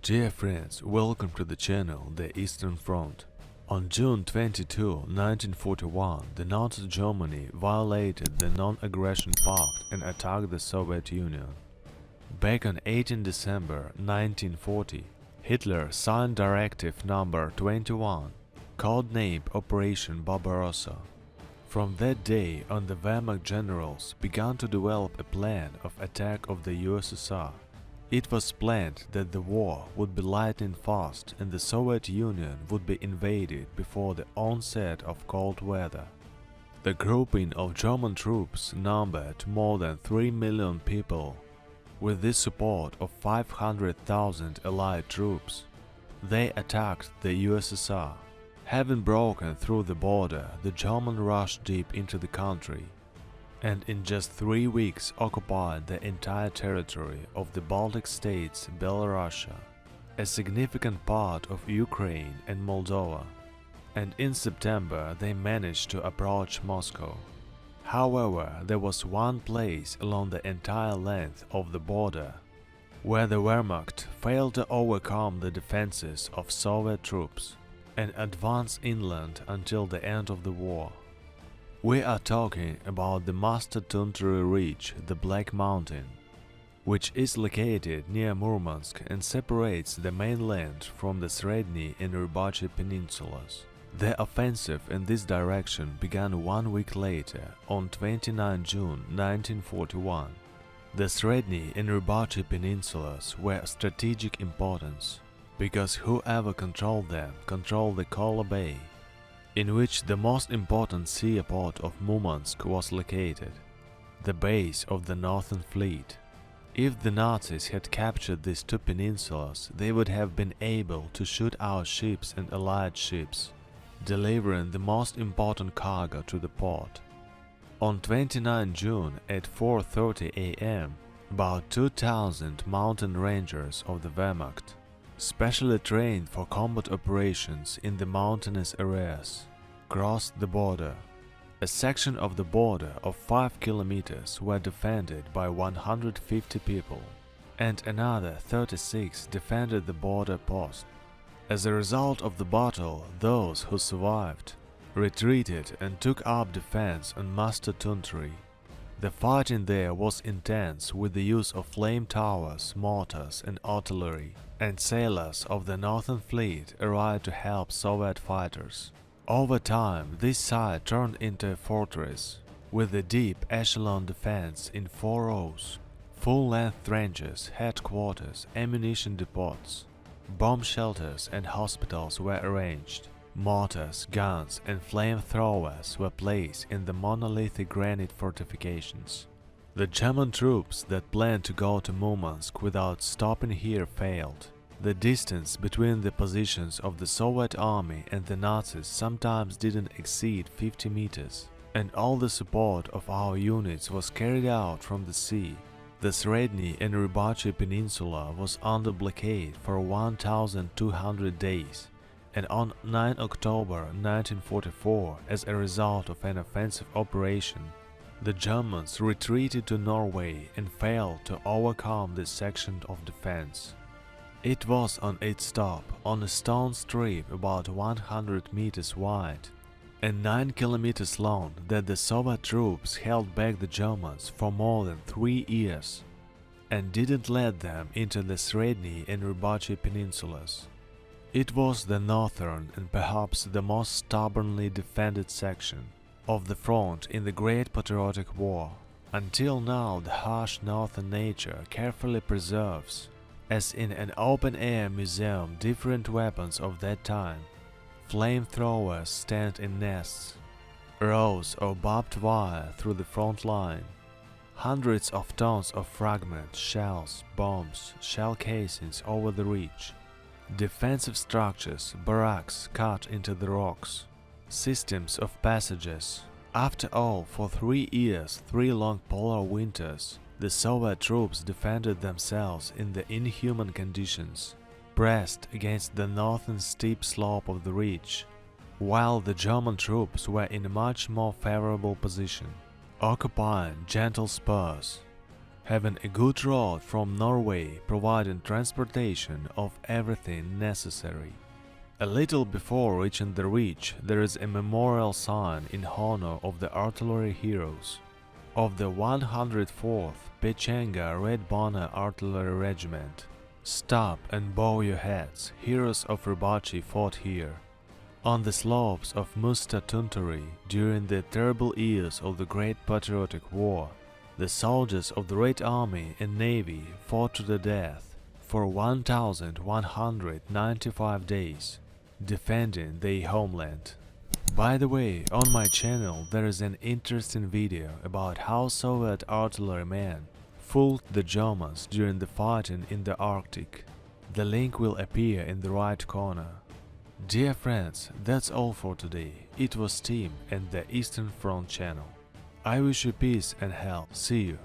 Dear friends, welcome to the channel The Eastern Front. On June 22, 1941, the Nazi Germany violated the Non-Aggression Pact and attacked the Soviet Union. Back on 18 December 1940, Hitler signed Directive Number 21, codenamed Operation Barbarossa. From that day on, the Wehrmacht generals began to develop a plan of attack of the USSR. It was planned that the war would be lightning fast and the Soviet Union would be invaded before the onset of cold weather. The grouping of German troops numbered more than 3 million people. With the support of 500,000 Allied troops, they attacked the USSR. Having broken through the border, the Germans rushed deep into the country, and in just 3 weeks occupied the entire territory of the Baltic states, Barbarossa, a significant part of Ukraine and Moldova, and in September they managed to approach Moscow. However, there was one place along the entire length of the border where the Wehrmacht failed to overcome the defenses of Soviet troops and advance inland until the end of the war. We are talking about the Musta tunturi ridge, the Black Mountain, which is located near Murmansk and separates the mainland from the Sredny and Rybachy peninsulas. The offensive in this direction began 1 week later, on 29 June 1941. The Sredny and Rybachy peninsulas were of strategic importance, because whoever controlled them controlled the Kola Bay, in which the most important seaport of Murmansk was located, the base of the Northern Fleet. If the Nazis had captured these two peninsulas, they would have been able to shoot out ships and Allied ships, delivering the most important cargo to the port. On 29 June at 4:30 a.m., about 2,000 mountain rangers of the Wehrmacht, specially trained for combat operations in the mountainous areas, crossed the border. A section of the border of 5 kilometers were defended by 150 people, and another 36 defended the border post. As a result of the battle, those who survived retreated and took up defense on Musta tunturi. The fighting there was intense, with the use of flame towers, mortars and artillery, and sailors of the Northern Fleet arrived to help Soviet fighters. Over time, this site turned into a fortress, with a deep echelon defense in 4 rows, full-length trenches, headquarters, ammunition depots, bomb shelters and hospitals were arranged. Mortars, guns and flamethrowers were placed in the monolithic granite fortifications. The German troops that planned to go to Murmansk without stopping here failed. The distance between the positions of the Soviet army and the Nazis sometimes didn't exceed 50 meters, and all the support of our units was carried out from the sea. The Sredny and Rybachy Peninsula was under blockade for 1,200 days, and on 9 October 1944, as a result of an offensive operation, the Germans retreated to Norway and failed to overcome this section of defense. It was on its top, on a stone strip about 100 meters wide and 9 kilometers long, that the Soviet troops held back the Germans for more than 3 years and didn't let them into the Sredny and Rybachy peninsulas. It was the northern and perhaps the most stubbornly defended section of the front in the Great Patriotic War. Until now, the harsh northern nature carefully preserves, as in an open-air museum, different weapons of that time. Flamethrowers stand in nests, rows of barbed wire through the front line, hundreds of tons of fragments, shells, bombs, shell casings over the ridge, defensive structures, barracks cut into the rocks, systems of passages. After all, for 3 years, 3 long polar winters, the Soviet troops defended themselves in the inhuman conditions, pressed against the northern steep slope of the ridge, while the German troops were in a much more favorable position, occupying gentle spurs. having a good road from Norway providing transportation of everything necessary. A little before reaching the ridge, there is a memorial sign in honor of the artillery heroes of the 104th Pechenga Red Banner Artillery Regiment. Stop and bow your heads, heroes of Rybachy fought here. On the slopes of Musta tunturi, during the terrible years of the Great Patriotic War, the soldiers of the Red Army and Navy fought to the death for 1,195 days, defending their homeland. By the way, on my channel there is an interesting video about how Soviet artillerymen fooled the Germans during the fighting in the Arctic. The link will appear in the right corner. Dear friends, that's all for today. It was Tim and the Eastern Front channel. I wish you peace and health. See you.